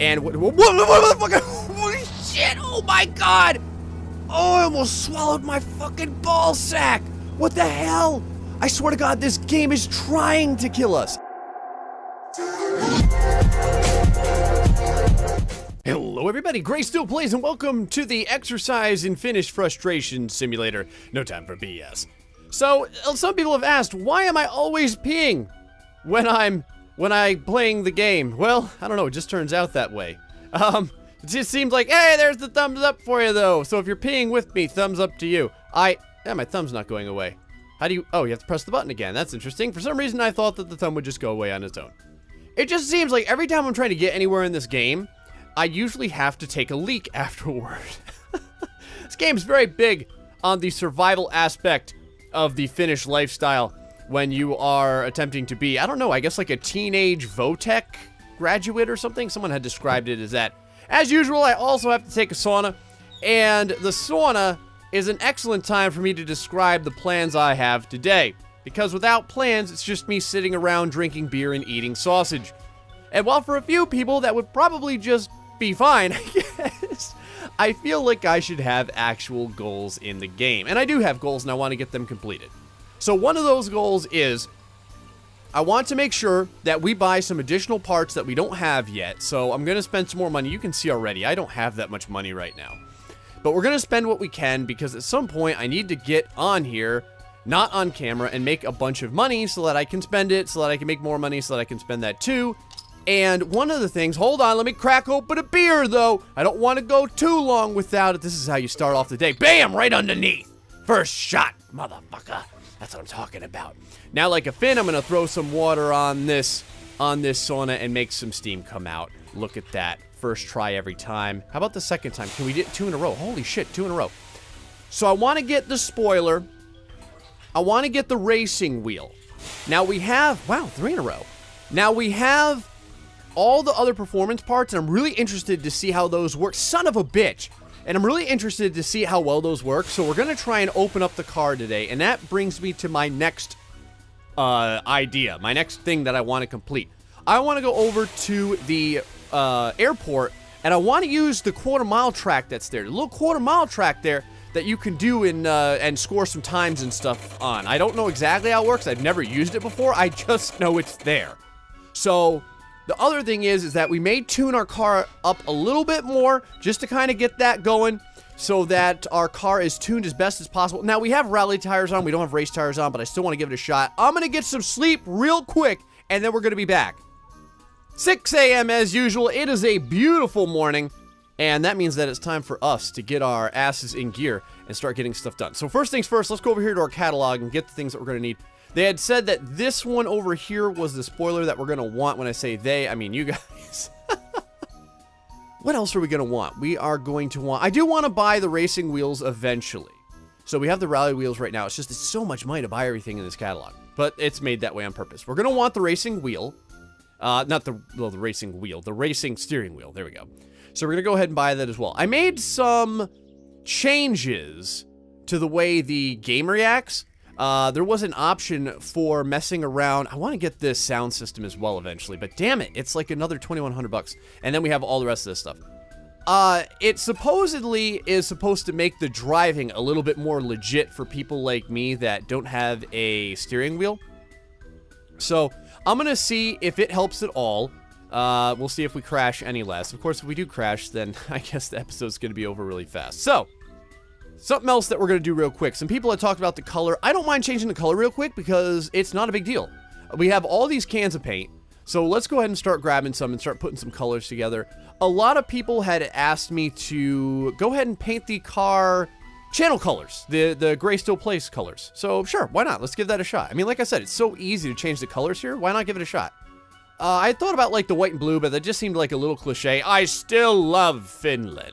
And what the fuck? Holy shit! Oh my god! Oh, I almost swallowed my fucking ball sack! What the hell? I swear to God, this game is trying to kill us. Hello everybody, Gray Still Plays, and welcome to the Exercise in Finish Frustration Simulator. No time for BS. So, some people have asked, why am I always peeing when I'm playing the game? Well, I don't know, it just turns out that way. It just seems like, hey, there's the thumbs up for you though. So if you're peeing with me, thumbs up to you. Yeah, my thumb's not going away. How do you, oh, you have to press the button again. That's interesting. For some reason, I thought that the thumb would just go away on its own. It just seems like every time I'm trying to get anywhere in this game, I usually have to take a leak afterward. This game's very big on the survival aspect of the Finnish lifestyle when you are attempting to be, I don't know, I guess like a teenage Votech graduate or something. Someone had described it as that. As usual, I also have to take a sauna, and the sauna is an excellent time for me to describe the plans I have today. Because without plans, it's just me sitting around drinking beer and eating sausage. And while for a few people that would probably just be fine, I guess, I feel like I should have actual goals in the game. And I do have goals, and I want to get them completed. So one of those goals is, I want to make sure that we buy some additional parts that we don't have yet. So I'm going to spend some more money. You can see already, I don't have that much money right now. But we're going to spend what we can, because at some point I need to get on here, not on camera, and make a bunch of money so that I can spend it, so that I can make more money, so that I can spend that too. And one of the things, hold on, let me crack open a beer though. I don't want to go too long without it. This is how you start off the day. Bam, right underneath. First shot, motherfucker. That's what I'm talking about. Now, like a Finn, I'm going to throw some water on this sauna and make some steam come out. Look at that. First try every time. How about the second time? Can we get 2 in a row? Holy shit, 2 in a row. So I want to get the spoiler. I want to get the racing wheel. Now we have, wow, 3 in a row. Now we have all the other performance parts, and I'm really interested to see how those work. Son of a bitch. And I'm really interested to see how well those work. So we're going to try and open up the car today. And that brings me to my next idea. My next thing that I want to complete. I want to go over to the airport, and I want to use the quarter-mile track that's there. The little quarter-mile track there that you can do and score some times and stuff on. I don't know exactly how it works. I've never used it before. I just know it's there. So the other thing is that we may tune our car up a little bit more just to kind of get that going so that our car is tuned as best as possible. Now, we have rally tires on. We don't have race tires on, but I still want to give it a shot. I'm going to get some sleep real quick, and then we're going to be back. 6 a.m. as usual. It is a beautiful morning, and that means that it's time for us to get our asses in gear and start getting stuff done. So first things first, let's go over here to our catalog and get the things that we're going to need. They had said that this one over here was the spoiler that we're going to want. When I say they, I mean you guys. What else are we going to want? We are going to want, I do want to buy the racing wheels eventually. So we have the rally wheels right now. It's just, it's so much money to buy everything in this catalog, but it's made that way on purpose. We're going to want the racing wheel. Not the racing wheel, the racing steering wheel. There we go. So we're going to go ahead and buy that as well. I made some changes to the way the game reacts. There was an option for messing around. I want to get this sound system as well eventually, but damn it, it's like another 2,100 bucks. And then we have all the rest of this stuff. It supposedly is supposed to make the driving a little bit more legit for people like me that don't have a steering wheel. So I'm going to see if it helps at all. We'll see if we crash any less. Of course, if we do crash, then I guess the episode's going to be over really fast. So, something else that we're going to do real quick. Some people have talked about the color. I don't mind changing the color real quick because it's not a big deal. We have all these cans of paint. So let's go ahead and start grabbing some and start putting some colors together. A lot of people had asked me to go ahead and paint the car channel colors, the Gray Still Plays colors. So sure, why not? Let's give that a shot. I mean, like I said, it's so easy to change the colors here. Why not give it a shot? I thought about like the white and blue, but that just seemed like a little cliche. I still love Finland.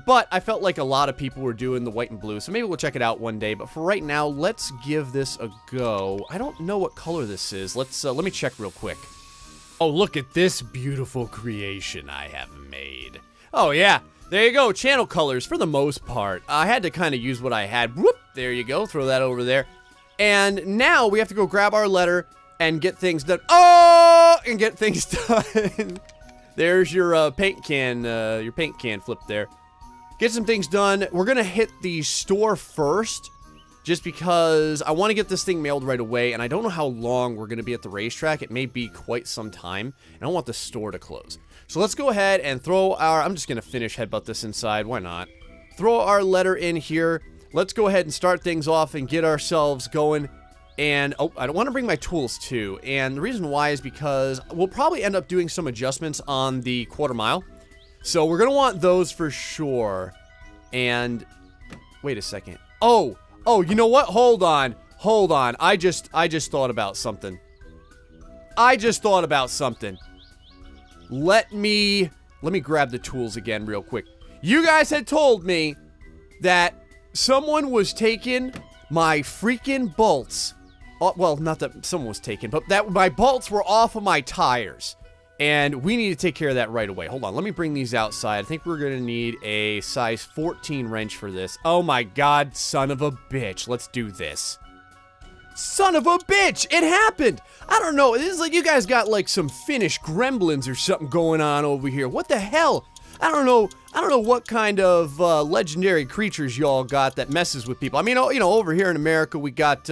But I felt like a lot of people were doing the white and blue, so maybe we'll check it out one day. But for right now, let's give this a go. I don't know what color this is. Let me check real quick. Oh, look at this beautiful creation I have made. Oh yeah, there you go. Channel colors for the most part. I had to kind of use what I had. Whoop, there you go. Throw that over there. And now we have to go grab our letter and get things done. Oh, and get things done. There's your paint can flip there. Get some things done. We're gonna hit the store first, just because I want to get this thing mailed right away, and I don't know how long we're gonna be at the racetrack. It may be quite some time, and I don't want the store to close. So let's go ahead and throw our, I'm just gonna finish headbutt this inside, why not? Throw our letter in here. Let's go ahead and start things off and get ourselves going. And, oh, I don't want to bring my tools too. And the reason why is because we'll probably end up doing some adjustments on the quarter mile. So we're going to want those for sure. And, wait a second. Oh, you know what? Hold on. I just thought about something. Let me grab the tools again real quick. You guys had told me that someone was taking my freaking bolts. Well, not that someone was taken, but that my bolts were off of my tires. And we need to take care of that right away. Hold on, let me bring these outside. I think we're gonna need a size 14 wrench for this. Oh my god, son of a bitch. Let's do this. Son of a bitch! It happened! I don't know, this is like you guys got like some Finnish gremlins or something going on over here. What the hell? I don't know what kind of legendary creatures y'all got that messes with people. I mean, you know, over here in America, we got,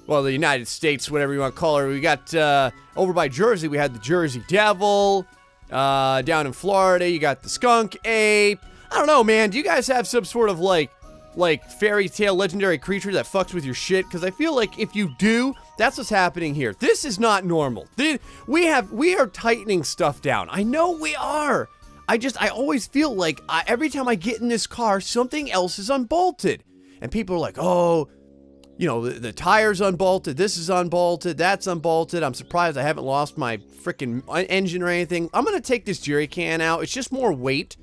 well, the United States, whatever you want to call her. We got, over by Jersey, we had the Jersey Devil. Down in Florida, you got the skunk ape. I don't know, man. Do you guys have some sort of, like fairy tale legendary creature that fucks with your shit? Because I feel like if you do, that's what's happening here. This is not normal. We are tightening stuff down. I know we are. I always feel like every time I get in this car, something else is unbolted. And people are like, oh, you know, the tire's unbolted, this is unbolted, that's unbolted. I'm surprised I haven't lost my freaking engine or anything. I'm going to take this jerry can out. It's just more weight.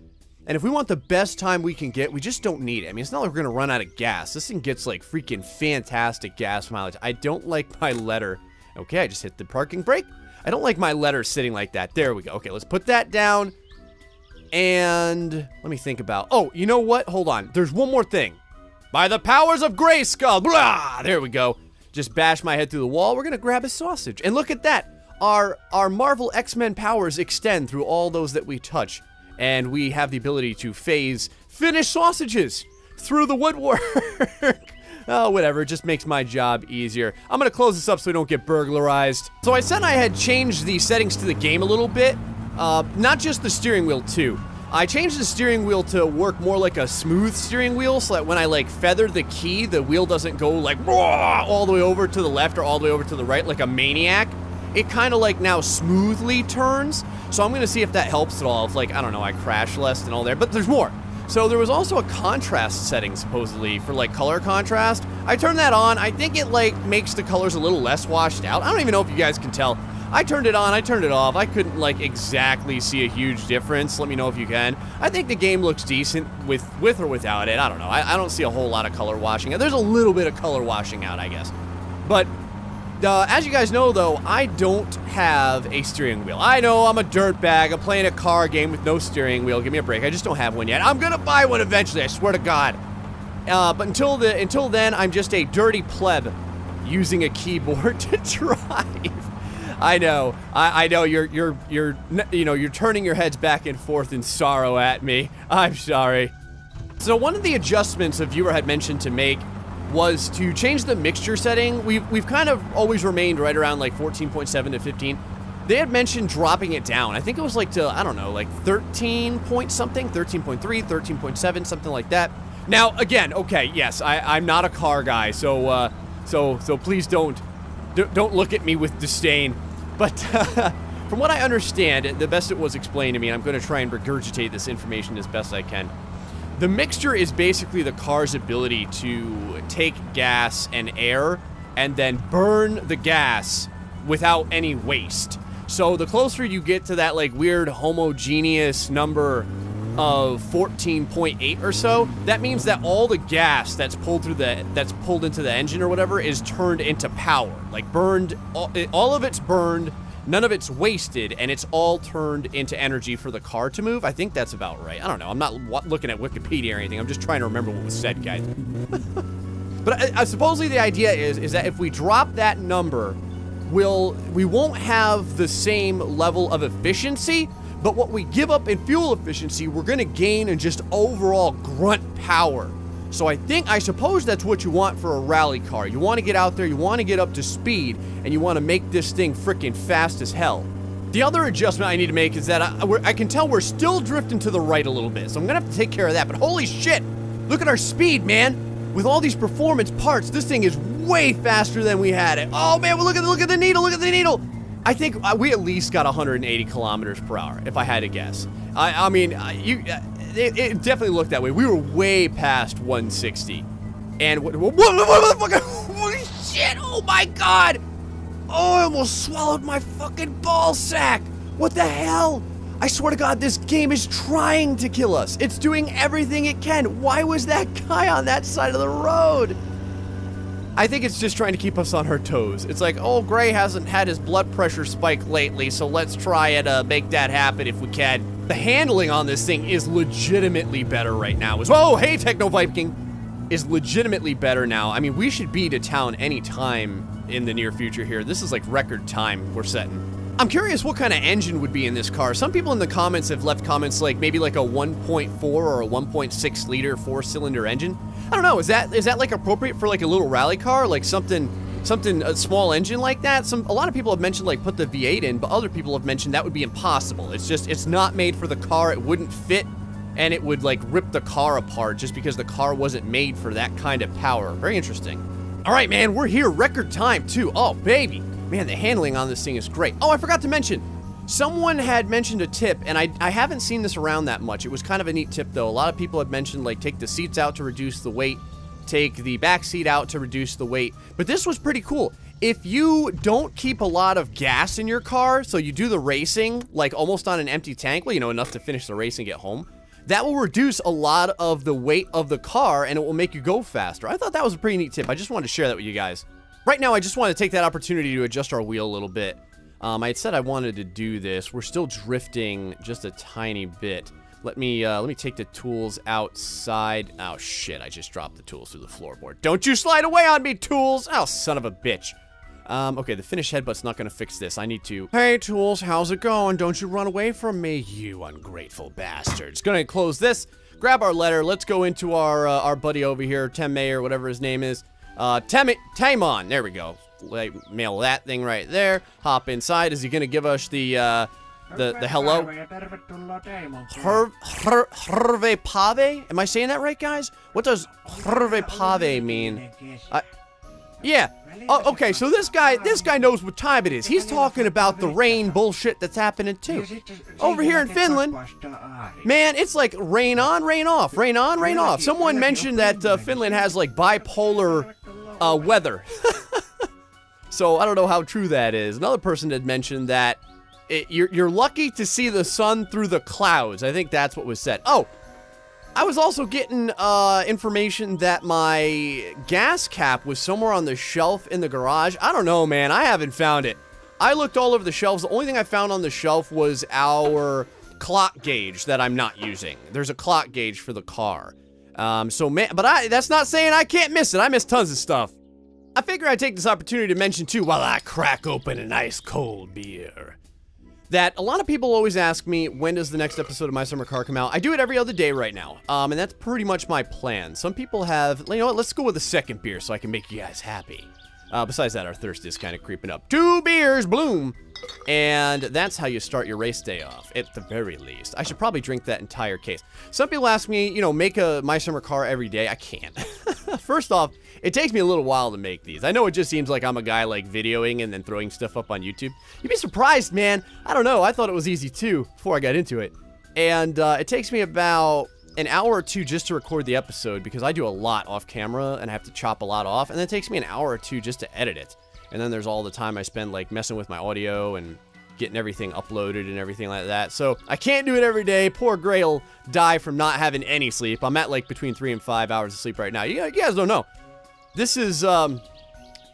And if we want the best time we can get, we just don't need it. I mean, it's not like we're going to run out of gas. This thing gets, like, freaking fantastic gas mileage. I don't like my letter. Okay, I just hit the parking brake. I don't like my letter sitting like that. There we go. Okay, let's put that down. And let me think about, oh, you know what? Hold on. There's one more thing. By the powers of Grayskull, blah, there we go. Just bash my head through the wall. We're going to grab a sausage. And look at that. Our Marvel X-Men powers extend through all those that we touch. And we have the ability to phase Finnish sausages through the woodwork. Oh, whatever. It just makes my job easier. I'm going to close this up so we don't get burglarized. So I said I had changed the settings to the game a little bit. Not just the steering wheel, too. I changed the steering wheel to work more like a smooth steering wheel so that when I, like, feather the key, the wheel doesn't go, like, all the way over to the left or all the way over to the right like a maniac. It kind of, like, now smoothly turns. So I'm going to see if that helps at all. If, like, I don't know, I crash less and all there. But there's more. So there was also a contrast setting, supposedly, for, like, color contrast. I turned that on. I think it, like, makes the colors a little less washed out. I don't even know if you guys can tell. I turned it on, I turned it off. I couldn't, like, exactly see a huge difference. Let me know if you can. I think the game looks decent with or without it. I don't know. I don't see a whole lot of color washing out. There's a little bit of color washing out, I guess. But, as you guys know, though, I don't have a steering wheel. I know I'm a dirtbag. I'm playing a car game with no steering wheel. Give me a break. I just don't have one yet. I'm gonna buy one eventually, I swear to God. But until then, I'm just a dirty pleb using a keyboard to drive. I know. I know you're turning your heads back and forth in sorrow at me. I'm sorry. So one of the adjustments a viewer had mentioned to make was to change the mixture setting. We've kind of always remained right around like 14.7 to 15. They had mentioned dropping it down. I think it was like to, I don't know, like 13 point something, 13.3, 13.7, something like that. Now, again, okay, yes, I'm not a car guy, so please don't look at me with disdain. But from what I understand, the best it was explained to me, and I'm going to try and regurgitate this information as best I can, the mixture is basically the car's ability to take gas and air and then burn the gas without any waste. So the closer you get to that like weird homogeneous number of 14.8 or so, that means that all the gas that's pulled into the engine or whatever is turned into power. Like burned, all of it's burned, none of it's wasted, and it's all turned into energy for the car to move. I think that's about right. I don't know. I'm not looking at Wikipedia or anything. I'm just trying to remember what was said, guys. But supposedly the idea is that if we drop that number, we won't have the same level of efficiency, But what we give up in fuel efficiency, we're gonna gain in just overall grunt power. So I suppose that's what you want for a rally car. You want to get out there, you want to get up to speed, and you want to make this thing freaking fast as hell. The other adjustment I need to make is that I can tell we're still drifting to the right a little bit, so I'm gonna have to take care of that. But holy shit, look at our speed, man. With all these performance parts, this thing is way faster than we had it. Oh man, well, look at the needle, look at the needle. I think we at least got 180 kilometers per hour, if I had to guess. I mean, it definitely looked that way. We were way past 160. And what the fuck? Holy shit, oh my god! Oh, I almost swallowed my fucking ball sack! What the hell? I swear to god, this game is trying to kill us. It's doing everything it can. Why was that guy on that side of the road? I think it's just trying to keep us on our toes. It's like, oh, Gray hasn't had his blood pressure spike lately, so let's try and make that happen if we can. The handling on this thing is legitimately better right now. Oh, hey, Techno Viking! Is legitimately better now. I mean, we should be to town anytime in the near future here. This is like record time we're setting. I'm curious what kind of engine would be in this car. Some people in the comments have left comments like maybe like a 1.4 or a 1.6 liter 4-cylinder engine. I don't know, is that like appropriate for like a little rally car? Like something a small engine like that? A lot of people have mentioned like put the V8 in, but other people have mentioned that would be impossible. It's not made for the car, it wouldn't fit, and it would like rip the car apart just because the car wasn't made for that kind of power. Very interesting. All right, man, we're here, record time too. Oh, baby. Man, the handling on this thing is great. Oh, I forgot to mention, someone had mentioned a tip, and I haven't seen this around that much. It was kind of a neat tip, though. A lot of people have mentioned, like, take the seats out to reduce the weight, take the back seat out to reduce the weight. But this was pretty cool. If you don't keep a lot of gas in your car, so you do the racing, like, almost on an empty tank, well, you know, enough to finish the race and get home, that will reduce a lot of the weight of the car, and it will make you go faster. I thought that was a pretty neat tip. I just wanted to share that with you guys. Right now, I just want to take that opportunity to adjust our wheel a little bit. I had said I wanted to do this. We're still drifting just a tiny bit. Let me take the tools outside. Oh shit, I just dropped the tools through the floorboard. Don't you slide away on me, tools! Oh, son of a bitch. Okay, the finished headbutt's not gonna fix this. I need to... Hey, tools, how's it going? Don't you run away from me, you ungrateful bastards. Gonna close this, grab our letter. Let's go into our buddy over here, Temme or whatever his name is. Tamon, there we go. Mail that thing right there. Hop inside. Is he gonna give us the hello? Herve Pave? Am I saying that right, guys? What does Herve Pave mean? Yeah. Oh, okay, so this guy knows what time it is. He's talking about the rain bullshit that's happening too. Over here in Finland, man, it's like rain on, rain off, rain on, rain off. Someone mentioned that Finland has like bipolar weather. So I don't know how true that is. Another person had mentioned that you're lucky to see the sun through the clouds. I think that's what was said. Oh, I was also getting information that my gas cap was somewhere on the shelf in the garage. I don't know, man. I haven't found it. I looked all over the shelves. The only thing I found on the shelf was our clock gauge that I'm not using. There's a clock gauge for the car. So, man, but that's not saying I can't miss it. I miss tons of stuff. I figure I'd take this opportunity to mention, too, while I crack open a nice cold beer, that a lot of people always ask me, when does the next episode of My Summer Car come out? I do it every other day right now, and that's pretty much my plan. Some people have, you know what, let's go with a second beer so I can make you guys happy. Besides that, our thirst is kind of creeping up. 2 beers, bloom! And that's how you start your race day off, at the very least. I should probably drink that entire case. Some people ask me, you know, make a My Summer Car every day. I can't. First off, it takes me a little while to make these. I know it just seems like I'm a guy like videoing and then throwing stuff up on YouTube. You'd be surprised, man. I don't know. I thought it was easy too before I got into it. And it takes me about an hour or two just to record the episode because I do a lot off camera and I have to chop a lot off. And then it takes me an hour or two just to edit it. And then there's all the time I spend like messing with my audio and getting everything uploaded and everything like that. So I can't do it every day. Poor Gray will die from not having any sleep. I'm at like between 3 and 5 hours of sleep right now. You guys don't know. This is, you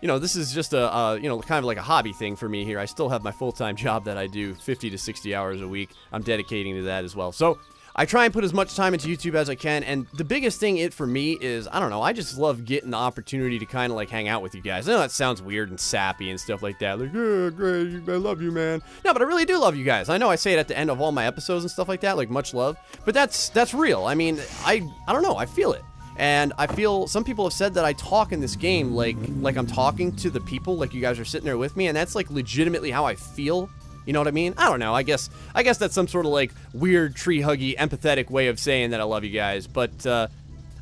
know, this is just a, you know, kind of like a hobby thing for me here. I still have my full-time job that I do 50 to 60 hours a week. I'm dedicating to that as well. So I try and put as much time into YouTube as I can, and the biggest thing for me is, I don't know, I just love getting the opportunity to kind of like hang out with you guys. I know that sounds weird and sappy and stuff like that, like, yeah, great, I love you, man. No, but I really do love you guys. I know I say it at the end of all my episodes and stuff like that, like much love, but that's real. I mean, I don't know, I feel it. And I feel some people have said that I talk in this game like I'm talking to the people, like you guys are sitting there with me, and that's like legitimately how I feel. You know what I mean? I don't know. I guess that's some sort of like weird tree huggy empathetic way of saying that I love you guys, but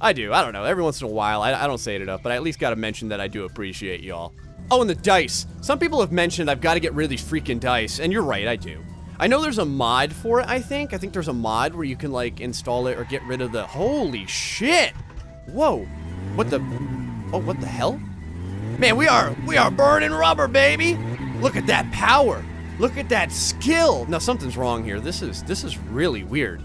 I do. I don't know. Every once in a while, I don't say it enough, but I at least got to mention that I do appreciate y'all. Oh, and the dice. Some people have mentioned I've got to get rid of these freaking dice, and you're right, I do. I know there's a mod for it, I think there's a mod where you can like install it or get rid of the, holy shit. Whoa. What the hell? Man, we are burning rubber, baby. Look at that power. Look at that skill. Now, something's wrong here. This is really weird.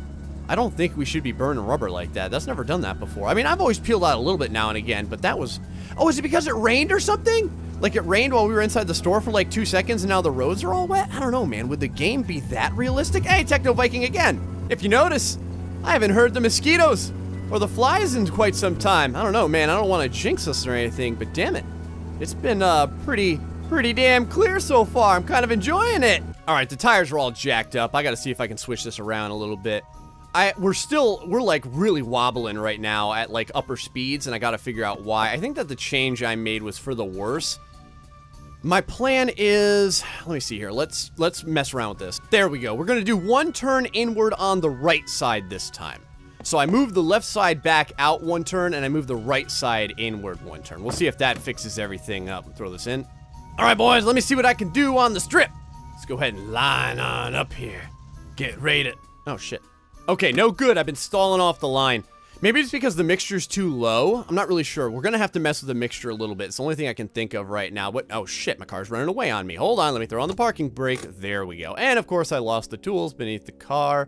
I don't think we should be burning rubber like that. That's never done that before. I mean, I've always peeled out a little bit now and again, but that was... Oh, is it because it rained or something? Like it rained while we were inside the store for like 2 seconds and now the roads are all wet? I don't know, man. Would the game be that realistic? Hey, Techno Viking again. If you notice, I haven't heard the mosquitoes or the flies in quite some time. I don't know, man. I don't want to jinx us or anything, but damn it. It's been pretty damn clear so far. I'm kind of enjoying it. All right, the tires are all jacked up. I got to see if I can switch this around a little bit. We're like really wobbling right now at like upper speeds, and I got to figure out why. I think that the change I made was for the worse. My plan is, let me see here. Let's mess around with this. There we go. We're going to do one turn inward on the right side this time. So I moved the left side back out 1 turn, and I moved the right side inward 1 turn. We'll see if that fixes everything up. Throw this in. All right, boys, let me see what I can do on the strip. Let's go ahead and line on up here. Get rated. Oh, shit. Okay, no good. I've been stalling off the line. Maybe it's because the mixture's too low. I'm not really sure. We're going to have to mess with the mixture a little bit. It's the only thing I can think of right now. But, oh, shit, my car's running away on me. Hold on, let me throw on the parking brake. There we go. And, of course, I lost the tools beneath the car.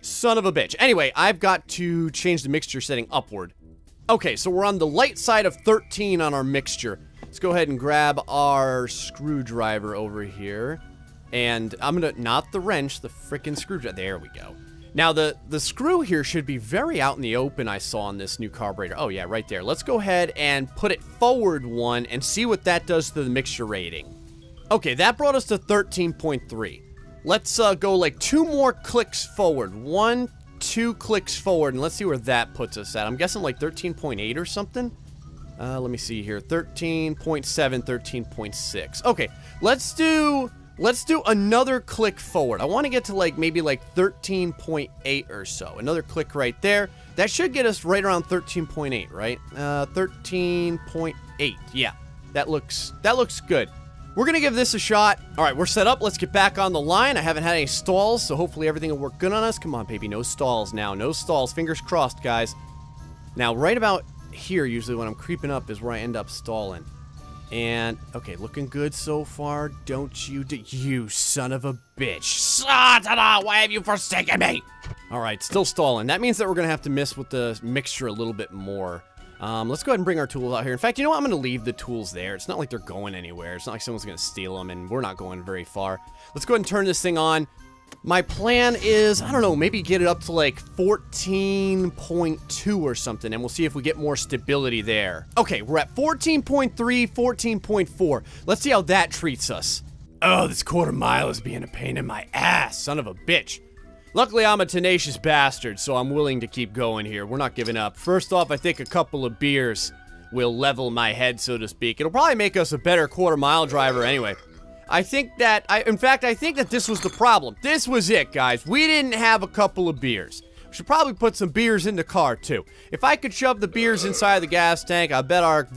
Son of a bitch. Anyway, I've got to change the mixture setting upward. Okay, so we're on the light side of 13 on our mixture. Let's go ahead and grab our screwdriver over here. And I'm gonna, not the wrench, the frickin' screwdriver. There we go. Now, the screw here should be very out in the open, I saw on this new carburetor. Oh, yeah, right there. Let's go ahead and put it forward 1 and see what that does to the mixture rating. Okay, that brought us to 13.3. Let's go like 2 more clicks forward. 1, 2 clicks forward, and let's see where that puts us at. I'm guessing like 13.8 or something. Let me see here. 13.7, 13.6. Okay, let's do another click forward. I want to get to like maybe like 13.8 or so. Another click right there. That should get us right around 13.8, right? 13.8. Yeah, that looks good. We're gonna give this a shot. All right, we're set up. Let's get back on the line. I haven't had any stalls, so hopefully everything will work good on us. Come on, baby, no stalls now. No stalls. Fingers crossed, guys. Now, right about here, usually when I'm creeping up, is where I end up stalling. And, okay, looking good so far. Don't you you son of a bitch. Satan, why have you forsaken me? All right, still stalling. That means that we're going to have to mess with the mixture a little bit more. Let's go ahead and bring our tools out here. In fact, you know what? I'm going to leave the tools there. It's not like they're going anywhere. It's not like someone's going to steal them, and we're not going very far. Let's go ahead and turn this thing on. My plan is, I don't know, maybe get it up to like 14.2 or something, and we'll see if we get more stability there. Okay, we're at 14.3, 14.4. Let's see how that treats us. Oh, this quarter mile is being a pain in my ass, son of a bitch. Luckily, I'm a tenacious bastard, so I'm willing to keep going here. We're not giving up. First off, I think a couple of beers will level my head, so to speak. It'll probably make us a better quarter mile driver anyway. I think that, in fact, I think that this was the problem. This was it, guys. We didn't have a couple of beers. We should probably put some beers in the car, too. If I could shove the beers inside the gas tank, I bet our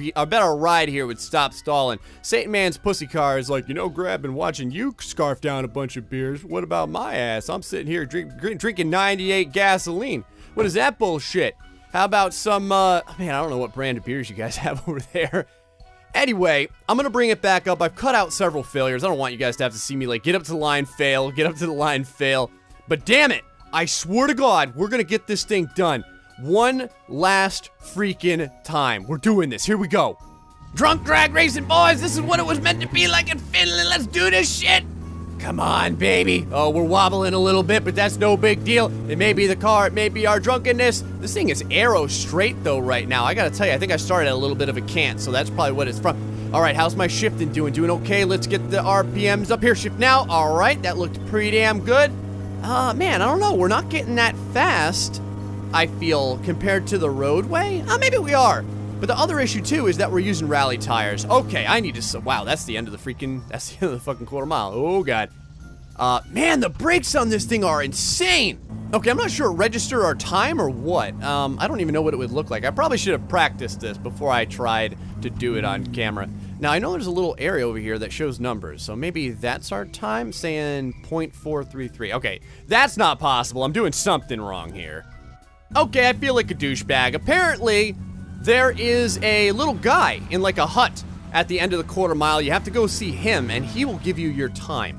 ride here would stop stalling. Satan Man's pussy car is like, you know, Grab, been watching you scarf down a bunch of beers. What about my ass? I'm sitting here drinking 98 gasoline. What is that bullshit? How about some, man, I don't know what brand of beers you guys have over there. Anyway, I'm going to bring it back up. I've cut out several failures. I don't want you guys to have to see me, like, get up to the line, fail, get up to the line, fail. But damn it, I swear to God, we're going to get this thing done. One last freaking time. We're doing this. Here we go. Drunk drag racing, boys. This is what it was meant to be like in Finland. Let's do this shit. Come on, baby. Oh, we're wobbling a little bit, but that's no big deal. It may be the car, it may be our drunkenness. This thing is arrow straight, though, right now. I gotta tell you, I think I started at a little bit of a cant, so that's probably what it's from. All right, how's my shifting doing? Doing okay? Let's get the RPMs up here. Shift now. All right, that looked pretty damn good. Man, I don't know. We're not getting that fast, I feel, compared to the roadway. Maybe we are. But the other issue, too, is that we're using rally tires. Okay, I need to... Wow, that's the end of the freaking... That's the end of the fucking quarter mile. Oh, God. Man, the brakes on this thing are insane. Okay, I'm not sure register our time or what. I don't even know what it would look like. I probably should have practiced this before I tried to do it on camera. Now, I know there's a little area over here that shows numbers, so maybe that's our time, saying 0.433. Okay, that's not possible. I'm doing something wrong here. Okay, I feel like a douchebag. Apparently... there is a little guy in like a hut at the end of the quarter mile. You have to go see him, and he will give you your time.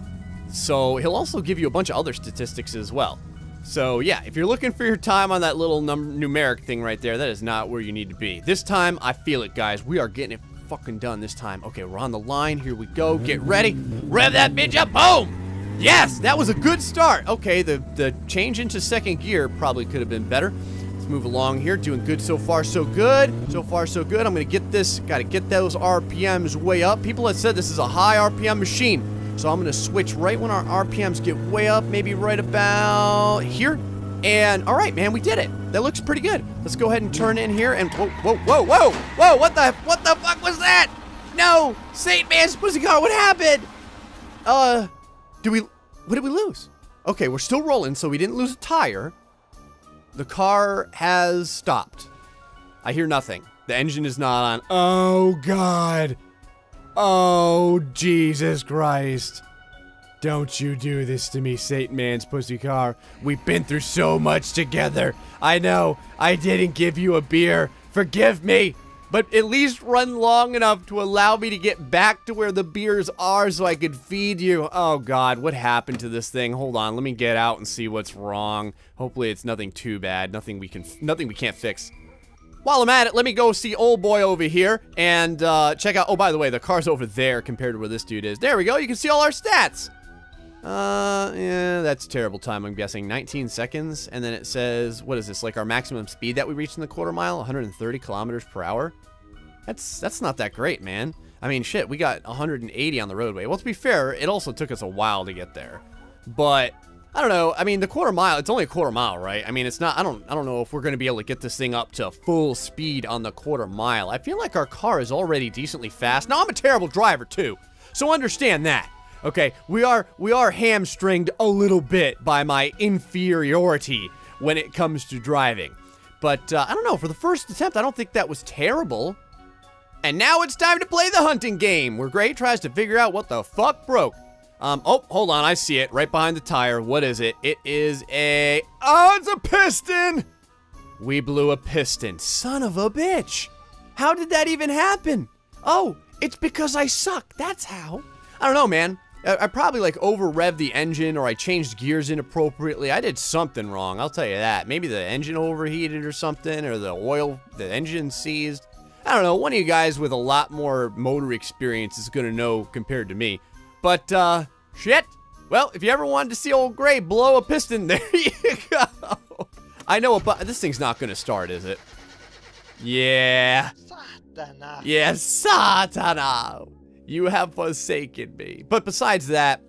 So he'll also give you a bunch of other statistics as well. So yeah, if you're looking for your time on that little numeric thing right there, that is not where you need to be. This time, I feel it, guys. We are getting it fucking done this time. Okay, we're on the line. Here we go. Get ready. Rev that bitch up. Boom! Yes, that was a good start. Okay, the change into second gear probably could have been better. Let's move along here. Doing good so far, so good. So far, so good. I'm gonna get this. Gotta get those RPMs way up. People have said this is a high RPM machine. So I'm gonna switch right when our RPMs get way up, maybe right about here. And all right, man, we did it. That looks pretty good. Let's go ahead and turn in here and whoa, whoa, whoa, whoa, whoa, what the fuck was that? No, Saint Man's pussy car, what happened? What did we lose? Okay, we're still rolling, so we didn't lose a tire. The car has stopped. I hear nothing. The engine is not on. Oh, God. Oh, Jesus Christ. Don't you do this to me, Satan Man's pussy car. We've been through so much together. I know. I didn't give you a beer. Forgive me. But at least run long enough to allow me to get back to where the beers are so I could feed you. Oh, God, what happened to this thing? Hold on, let me get out and see what's wrong. Hopefully it's nothing too bad, nothing we can't fix. While I'm at it, let me go see old boy over here and check out... Oh, by the way, the car's over there compared to where this dude is. There we go, you can see all our stats. Yeah, that's terrible time, I'm guessing. 19 seconds, and then it says, what is this, like our maximum speed that we reached in the quarter mile? 130 kilometers per hour? That's not that great, man. I mean, shit, we got 180 on the roadway. Well, to be fair, it also took us a while to get there. But, I don't know, I mean, the quarter mile, it's only a quarter mile, right? I mean, it's not, I don't know if we're gonna be able to get this thing up to full speed on the quarter mile. I feel like our car is already decently fast. Now, I'm a terrible driver, too, so understand that. Okay, we are hamstringed a little bit by my inferiority when it comes to driving. But, I don't know, for the first attempt, I don't think that was terrible. And now it's time to play the hunting game, where Gray tries to figure out what the fuck broke. Oh, hold on, I see it, right behind the tire. What is it? It is oh, it's a piston! We blew a piston. Son of a bitch! How did that even happen? Oh, it's because I suck, that's how. I don't know, man. I probably like over-revved the engine, or I changed gears inappropriately. I did something wrong, I'll tell you that. Maybe the engine overheated or something, or the engine seized. I don't know, one of you guys with a lot more motor experience is gonna know compared to me. But, shit. Well, if you ever wanted to see old Gray blow a piston, there you go. I know, but this thing's not gonna start, is it? Yeah. Satana. Yeah, Satana. You have forsaken me. But besides that,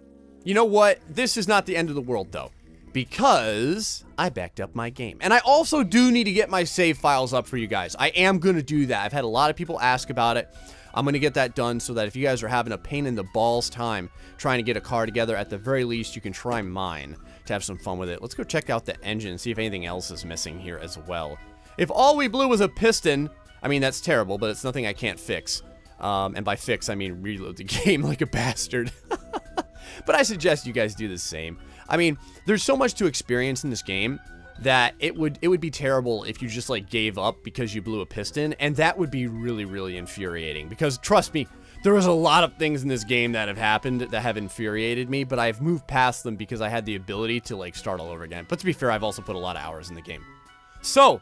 you know what? This is not the end of the world, though. Because I backed up my game. And I also do need to get my save files up for you guys. I am going to do that. I've had a lot of people ask about it. I'm going to get that done so that if you guys are having a pain in the balls time trying to get a car together, at the very least, you can try mine to have some fun with it. Let's go check out the engine and see if anything else is missing here as well. If all we blew was a piston, I mean, that's terrible, but it's nothing I can't fix. And by fix, I mean reload the game like a bastard. But I suggest you guys do the same. I mean, there's so much to experience in this game that it would be terrible if you just like gave up because you blew a piston, and that would be really, really infuriating. Because trust me, there was a lot of things in this game that have happened that have infuriated me, but I've moved past them because I had the ability to like start all over again. But to be fair, I've also put a lot of hours in the game. So,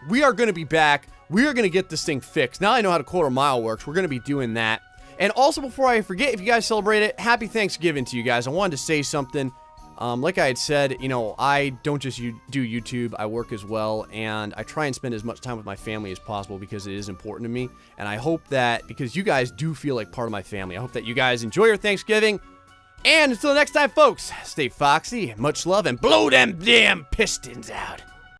we are going to be back. We are going to get this thing fixed. Now I know how the quarter mile works. We're going to be doing that. And also, before I forget, if you guys celebrate it, happy Thanksgiving to you guys. I wanted to say something. Like I had said, you know, I don't just do YouTube, I work as well, and I try and spend as much time with my family as possible because it is important to me. And I hope that, because you guys do feel like part of my family, I hope that you guys enjoy your Thanksgiving. And until next time, folks, stay foxy, much love, and blow them damn pistons out.